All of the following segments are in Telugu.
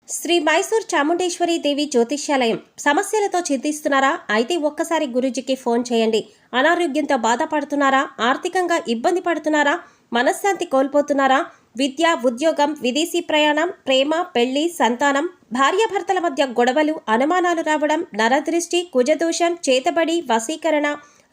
శ్రీ మైసూర్ చాముండేశ్వరి దేవి జ్యోతిష్యాలయం. సమస్యలతో చింతిస్తున్నారా? అయితే ఒక్కసారి గురూజీకి ఫోన్ చేయండి. అనారోగ్యంతో బాధపడుతున్నారా? ఆర్థికంగా ఇబ్బంది పడుతున్నారా? మనశ్శాంతి కోల్పోతున్నారా? విద్య, ఉద్యోగం, విదేశీ ప్రయాణం, ప్రేమ, పెళ్లి, సంతానం, భార్యాభర్తల మధ్య గొడవలు, అనుమానాలు రావడం, నరదృష్టి, కుజదోషం, చేతబడి, వశీకరణ,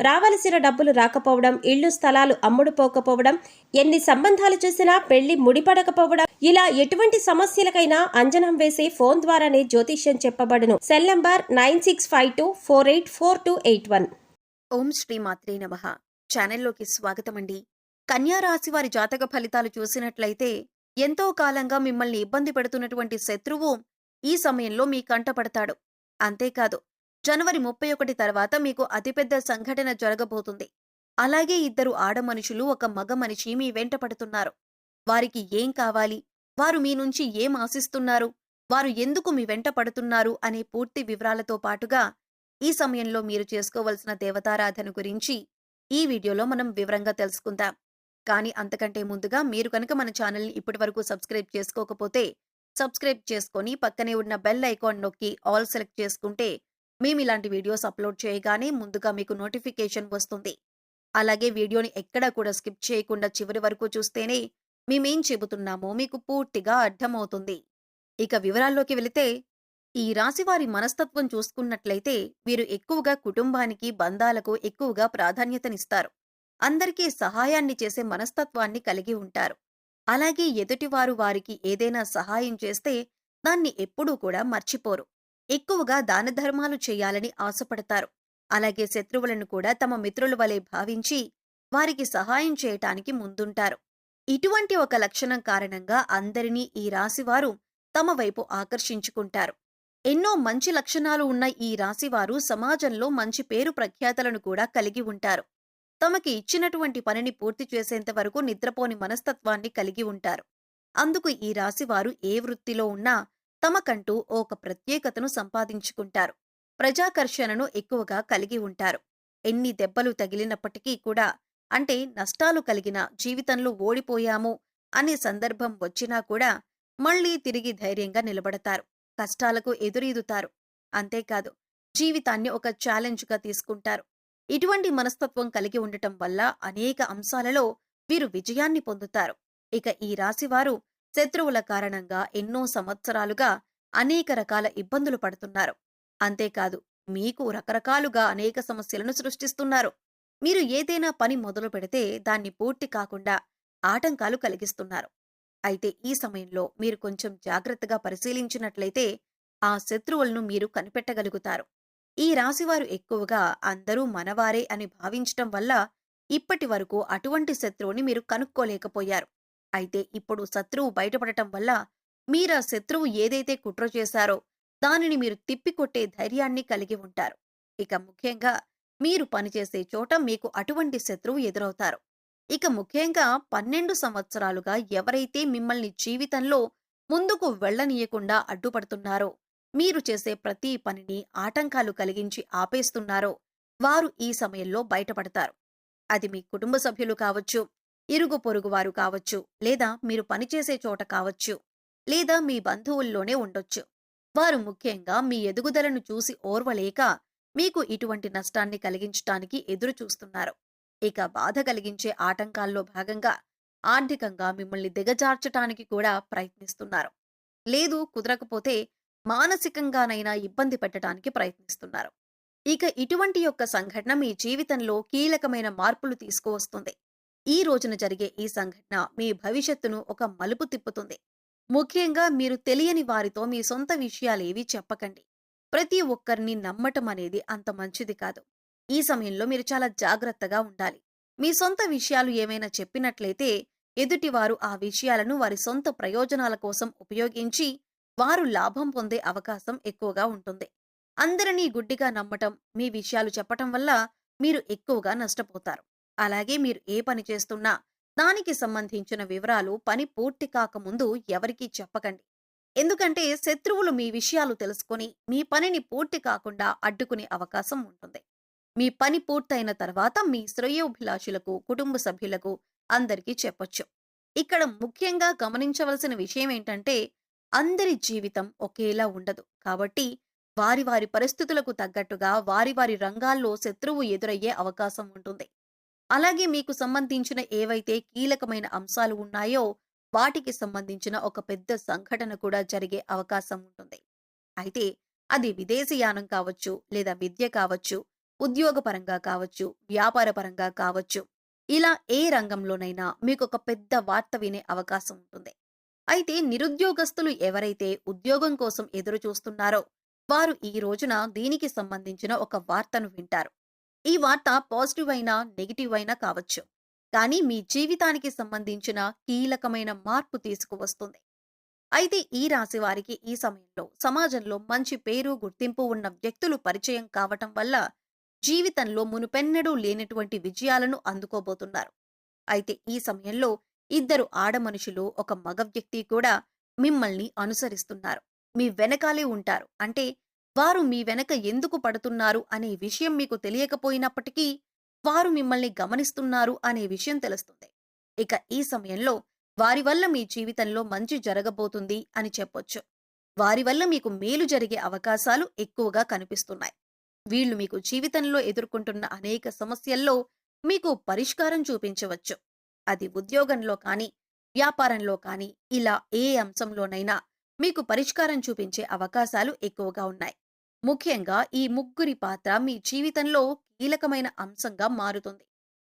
రావలసిన డబ్బులు రాకపోవడం, ఇళ్లు స్థలాలు అమ్ముడుపోకపోవడం, ఎన్ని సంబంధాలు చూసినా పెళ్లి ముడిపడకపోవడం, ఇలా ఎటువంటి సమస్యలకైనా అంజనం వేసే ఫోన్ ద్వారానే జ్యోతిష్యం చెప్పబడును. Cell number 9652484281. ఓం శ్రీ మాత్రే నమః. ఛానల్లోకి స్వాగతమండి. కన్యా రాశి వారి జాతక ఫలితాలు చూసినట్లయితే ఎంతో కాలంగా మిమ్మల్ని ఇబ్బంది పెడుతున్నటువంటి శత్రువు ఈ సమయంలో మీ కంటపడతాడు. అంతేకాదు, జనవరి 31 తర్వాత మీకు అతిపెద్ద సంఘటన జరగబోతుంది. అలాగే ఇద్దరు ఆడ మనుషులు, ఒక మగ మనిషి మీ వెంట పడుతున్నారు. వారికి ఏం కావాలి, వారు మీ నుంచి ఏం ఆశిస్తున్నారు, వారు ఎందుకు మీ వెంట పడుతున్నారు అనే పూర్తి వివరాలతో పాటుగా ఈ సమయంలో మీరు చేసుకోవలసిన దేవతారాధన గురించి ఈ వీడియోలో మనం వివరంగా తెలుసుకుందాం. కానీ అంతకంటే ముందుగా మీరు కనుక మన ఛానల్ని ఇప్పటివరకు సబ్స్క్రైబ్ చేసుకోకపోతే సబ్స్క్రైబ్ చేసుకొని పక్కనే ఉన్న బెల్ ఐకాన్ నొక్కి ఆల్ సెలెక్ట్ చేసుకుంటే మేము ఇలాంటి వీడియోస్ అప్లోడ్ చేయగానే ముందుగా మీకు నోటిఫికేషన్ వస్తుంది. అలాగే వీడియోని ఎక్కడా కూడా స్కిప్ చేయకుండా చివరి వరకు చూస్తేనే మేమేం చెబుతున్నామో మీకు పూర్తిగా అర్థమవుతుంది. ఇక వివరాల్లోకి వెళితే, ఈ రాశివారి మనస్తత్వం చూసుకున్నట్లయితే వీరు ఎక్కువగా కుటుంబానికి, బంధాలకు ఎక్కువగా ప్రాధాన్యతనిస్తారు. అందరికీ సహాయాన్ని చేసే మనస్తత్వాన్ని కలిగి ఉంటారు. అలాగే ఎదుటివారు వారికి ఏదైనా సహాయం చేస్తే దాన్ని ఎప్పుడూ కూడా మర్చిపోరు. ఎక్కువగా దానధర్మాలు చేయాలని ఆశపడతారు. అలాగే శత్రువులను కూడా తమ మిత్రుల వలె భావించి వారికి సహాయం చేయటానికి ముందుంటారు. ఇటువంటి ఒక లక్షణం కారణంగా అందరినీ ఈ రాశివారు తమ వైపు ఆకర్షించుకుంటారు. ఎన్నో మంచి లక్షణాలు ఉన్న ఈ రాశివారు సమాజంలో మంచి పేరు ప్రఖ్యాతలను కూడా కలిగి ఉంటారు. తమకి ఇచ్చినటువంటి పనిని పూర్తి చేసేంత వరకు నిద్రపోని మనస్తత్వాన్ని కలిగి ఉంటారు. అందుకు ఈ రాశివారు ఏ వృత్తిలో ఉన్నా తమకంటూ ఒక ప్రత్యేకతను సంపాదించుకుంటారు. ప్రజాకర్షణను ఎక్కువగా కలిగి ఉంటారు. ఎన్ని దెబ్బలు తగిలినప్పటికీ కూడా, అంటే నష్టాలు కలిగిన, జీవితంలో ఓడిపోయాము అనే సందర్భం వచ్చినా కూడా మళ్లీ తిరిగి ధైర్యంగా నిలబడతారు. కష్టాలకు ఎదురీదుతారు. అంతేకాదు, జీవితాన్ని ఒక ఛాలెంజ్గా తీసుకుంటారు. ఇటువంటి మనస్తత్వం కలిగి ఉండటం వల్ల అనేక అంశాలలో వీరు విజయాన్ని పొందుతారు. ఇక ఈ రాశివారు శత్రువుల కారణంగా ఎన్నో సంవత్సరాలుగా అనేక రకాల ఇబ్బందులు పడుతున్నారు. అంతేకాదు, మీకు రకరకాలుగా అనేక సమస్యలను సృష్టిస్తున్నారు. మీరు ఏదైనా పని మొదలు పెడితే దాన్ని పూర్తి కాకుండా ఆటంకాలు కలిగిస్తున్నారు. అయితే ఈ సమయంలో మీరు కొంచెం జాగ్రత్తగా పరిశీలించినట్లయితే ఆ శత్రువులను మీరు కనిపెట్టగలుగుతారు. ఈ రాశివారు ఎక్కువగా అందరూ మనవారే అని భావించటం వల్ల ఇప్పటి వరకు అటువంటి శత్రువుని మీరు కనుక్కోలేకపోయారు. అయితే ఇప్పుడు శత్రువు బయటపడటం వల్ల మీరా శత్రువు ఏదైతే కుట్ర చేశారో దానిని మీరు తిప్పికొట్టే ధైర్యాన్ని కలిగి ఉంటారు. ఇక ముఖ్యంగా మీరు పనిచేసే చోట మీకు అటువంటి శత్రువు ఎదురవుతారు. ఇక ముఖ్యంగా 12 సంవత్సరాలుగా ఎవరైతే మిమ్మల్ని జీవితంలో ముందుకు వెళ్లనీయకుండా అడ్డుపడుతున్నారో, మీరు చేసే ప్రతి పనిని ఆటంకాలు కలిగించి ఆపేస్తున్నారో వారు ఈ సమయంలో బయటపడతారు. అది మీ కుటుంబ సభ్యులు కావచ్చు, ఇరుగు పొరుగు వారు కావచ్చు, లేదా మీరు పనిచేసే చోట కావచ్చు, లేదా మీ బంధువుల్లోనే ఉండొచ్చు. వారు ముఖ్యంగా మీ ఎదుగుదలను చూసి ఓర్వలేక మీకు ఇటువంటి నష్టాన్ని కలిగించటానికి ఎదురు చూస్తున్నారు. ఇక బాధ కలిగించే ఆటంకాల్లో భాగంగా ఆర్థికంగా మిమ్మల్ని దిగజార్చటానికి కూడా ప్రయత్నిస్తున్నారు. లేదు కుదరకపోతే మానసికంగానైనా ఇబ్బంది పెట్టడానికి ప్రయత్నిస్తున్నారు. ఇక ఇటువంటి యొక్క సంఘటన మీ జీవితంలో కీలకమైన మార్పులు తీసుకువస్తుంది. ఈ రోజున జరిగే ఈ సంఘటన మీ భవిష్యత్తును ఒక మలుపు తిప్పుతుంది. ముఖ్యంగా మీరు తెలియని వారితో మీ సొంత విషయాలేవీ చెప్పకండి. ప్రతి ఒక్కరిని నమ్మటం అనేది అంత మంచిది కాదు. ఈ సమయంలో మీరు చాలా జాగ్రత్తగా ఉండాలి. మీ సొంత విషయాలు ఏమైనా చెప్పినట్లయితే ఎదుటివారు ఆ విషయాలను వారి సొంత ప్రయోజనాల కోసం ఉపయోగించి వారు లాభం పొందే అవకాశం ఎక్కువగా ఉంటుంది. అందరినీ గుడ్డిగా నమ్మటం, మీ విషయాలు చెప్పటం వల్ల మీరు ఎక్కువగా నష్టపోతారు. అలాగే మీరు ఏ పని చేస్తున్నా దానికి సంబంధించిన వివరాలు పని పూర్తి కాకముందు ఎవరికీ చెప్పకండి. ఎందుకంటే శత్రువులు మీ విషయాలు తెలుసుకొని మీ పనిని పూర్తి కాకుండా అడ్డుకునే అవకాశం ఉంటుంది. మీ పని పూర్తయిన తర్వాత మీ శ్రేయోభిలాషులకు, కుటుంబ సభ్యులకు అందరికీ చెప్పొచ్చు. ఇక్కడ ముఖ్యంగా గమనించవలసిన విషయం ఏంటంటే, అందరి జీవితం ఒకేలా ఉండదు. కాబట్టి వారి వారి పరిస్థితులకు తగ్గట్టుగా వారి వారి రంగాల్లో శత్రువు ఎదురయ్యే అవకాశం ఉంటుంది. అలాగే మీకు సంబంధించిన ఏవైతే కీలకమైన అంశాలు ఉన్నాయో వాటికి సంబంధించిన ఒక పెద్ద సంఘటన కూడా జరిగే అవకాశం ఉంటుంది. అయితే అది విదేశీయానం కావచ్చు, లేదా విద్య కావచ్చు, ఉద్యోగపరంగా కావచ్చు, వ్యాపారపరంగా కావచ్చు. ఇలా ఏ రంగంలోనైనా మీకొక పెద్ద వార్త వినే అవకాశం ఉంటుంది. అయితే నిరుద్యోగస్తులు ఎవరైతే ఉద్యోగం కోసం ఎదురు చూస్తున్నారో వారు ఈ రోజున దీనికి సంబంధించిన ఒక వార్తను వింటారు. ఈ వార్త పాజిటివ్ అయినా, నెగెటివ్ అయినా కావచ్చు. కానీ మీ జీవితానికి సంబంధించిన కీలకమైన మార్పు తీసుకువస్తుంది. అయితే ఈ రాశి వారికి ఈ సమయంలో సమాజంలో మంచి పేరు, గుర్తింపు ఉన్న వ్యక్తులు పరిచయం కావటం వల్ల జీవితంలో మునుపెన్నడూ లేనటువంటి విజయాలను అందుకోబోతున్నారు. అయితే ఈ సమయంలో ఇద్దరు ఆడమనుషులు, ఒక మగ వ్యక్తి కూడా మిమ్మల్ని అనుసరిస్తున్నారు. మీ వెనకాలే ఉంటారు. అంటే వారు మీ వెనక ఎందుకు పడుతున్నారు అనే విషయం మీకు తెలియకపోయినప్పటికీ వారు మిమ్మల్ని గమనిస్తున్నారు అనే విషయం తెలుస్తుంది. ఇక ఈ సమయంలో వారి వల్ల మీ జీవితంలో మంచి జరగబోతుంది అని చెప్పొచ్చు. వారి వల్ల మీకు మేలు జరిగే అవకాశాలు ఎక్కువగా కనిపిస్తున్నాయి. వీళ్ళు మీకు జీవితంలో ఎదుర్కొంటున్న అనేక సమస్యల్లో మీకు పరిష్కారం చూపించవచ్చు. అది ఉద్యోగంలో కానీ, వ్యాపారంలో కానీ, ఇలా ఏ అంశంలోనైనా మీకు పరిష్కారం చూపించే అవకాశాలు ఎక్కువగా ఉన్నాయి. ముఖ్యంగా ఈ ముగ్గురి పాత్ర మీ జీవితంలో కీలకమైన అంశంగా మారుతుంది.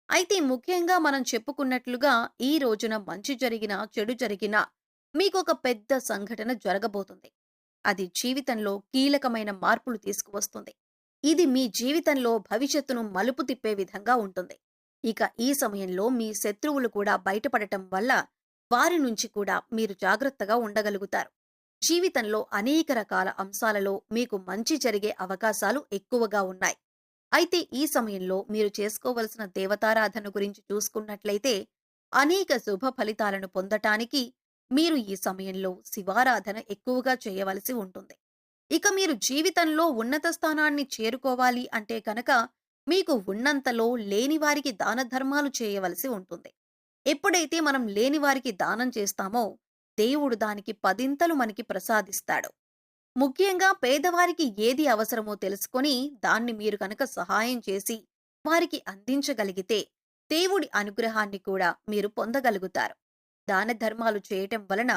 అయితే ముఖ్యంగా మనం చెప్పుకున్నట్లుగా ఈ రోజున మంచి జరిగినా, చెడు జరిగినా మీకొక పెద్ద సంఘటన జరగబోతుంది. అది జీవితంలో కీలకమైన మార్పులు తీసుకువస్తుంది. ఇది మీ జీవితంలో భవిష్యత్తును మలుపు తిప్పే విధంగా ఉంటుంది. ఇక ఈ సమయంలో మీ శత్రువులు కూడా బయటపడటం వల్ల వారి నుంచి కూడా మీరు జాగ్రత్తగా ఉండగలుగుతారు. జీవితంలో అనేక రకాల అంశాలలో మీకు మంచి జరిగే అవకాశాలు ఎక్కువగా ఉన్నాయి. అయితే ఈ సమయంలో మీరు చేసుకోవలసిన దేవతారాధన గురించి చూసుకున్నట్లయితే అనేక శుభ ఫలితాలను పొందటానికి మీరు ఈ సమయంలో శివారాధన ఎక్కువగా చేయవలసి ఉంటుంది. ఇక మీరు జీవితంలో ఉన్నత స్థానాన్ని చేరుకోవాలి అంటే కనుక మీకు ఉన్నంతలో లేని వారికి దాన ధర్మాలు చేయవలసి ఉంటుంది. ఎప్పుడైతే మనం లేని వారికి దానం చేస్తామో దేవుడు దానికి పదింతలు మనకి ప్రసాదిస్తాడు. ముఖ్యంగా పేదవారికి ఏది అవసరమో తెలుసుకొని దాన్ని మీరు కనుక సహాయం చేసి వారికి అందించగలిగితే దేవుడి అనుగ్రహాన్ని కూడా మీరు పొందగలుగుతారు. దాన ధర్మాలు చేయటం వలన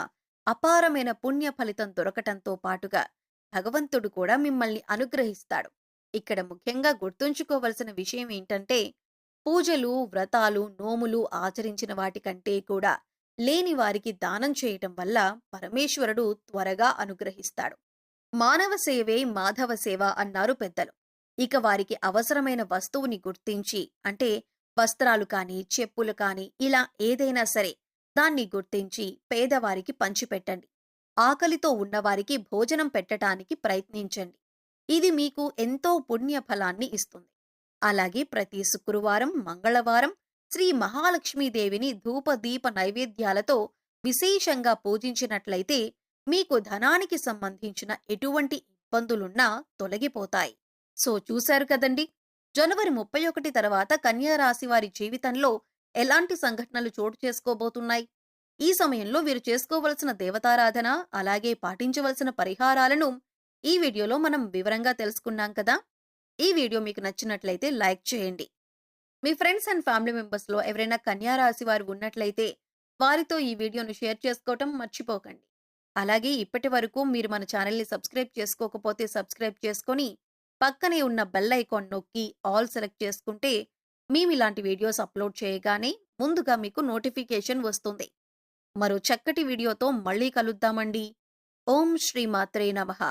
అపారమైన పుణ్య ఫలితం దొరకటంతో పాటుగా భగవంతుడు కూడా మిమ్మల్ని అనుగ్రహిస్తాడు. ఇక్కడ ముఖ్యంగా గుర్తుంచుకోవలసిన విషయం ఏంటంటే పూజలు, వ్రతాలు, నోములు ఆచరించిన వాటికంటే కూడా లేని వారికి దానం చేయటం వల్ల పరమేశ్వరుడు త్వరగా అనుగ్రహిస్తాడు. మానవ సేవే మాధవ సేవ అన్నారు పెద్దలు. ఇక వారికి అవసరమైన వస్తువుని గుర్తించి, అంటే వస్త్రాలు కానీ, చెప్పులు కానీ, ఇలా ఏదైనా సరే దాన్ని గుర్తించి పేదవారికి పంచిపెట్టండి. ఆకలితో ఉన్నవారికి భోజనం పెట్టటానికి ప్రయత్నించండి. ఇది మీకు ఎంతో పుణ్య ఫలాన్ని ఇస్తుంది. అలాగే ప్రతి శుక్రవారం, మంగళవారం శ్రీ మహాలక్ష్మీదేవిని ధూప దీప నైవేద్యాలతో విశేషంగా పూజించినట్లయితే మీకు ధనానికి సంబంధించిన ఎటువంటి ఇబ్బందులున్నా తొలగిపోతాయి. సో చూశారు కదండి, జనవరి 31 తర్వాత కన్యా రాశి వారి జీవితంలో ఎలాంటి సంఘటనలు చోటు చేసుకోబోతున్నాయి. ఈ సమయంలో వీరు చేసుకోవలసిన దేవతారాధన, అలాగే పాటించవలసిన పరిహారాలను ఈ వీడియోలో మనం వివరంగా తెలుసుకున్నాం కదా. ఈ వీడియో మీకు నచ్చినట్లయితే లైక్ చేయండి. మీ ఫ్రెండ్స్ అండ్ ఫ్యామిలీ మెంబర్స్లో ఎవరైనా కన్యా రాశి వారు ఉన్నట్లయితే వారితో ఈ వీడియోను షేర్ చేసుకోవటం మర్చిపోకండి. అలాగే ఇప్పటి వరకు మీరు మన ఛానల్ని సబ్స్క్రైబ్ చేసుకోకపోతే సబ్స్క్రైబ్ చేసుకొని పక్కనే ఉన్న బెల్ ఐకాన్ నొక్కి ఆల్ సెలెక్ట్ చేసుకుంటే మేము ఇలాంటి వీడియోస్ అప్లోడ్ చేయగానే ముందుగా మీకు నోటిఫికేషన్ వస్తుంది. మరో చక్కటి వీడియోతో మళ్ళీ కలుద్దామండి. ఓం శ్రీ మాత్రే నమః.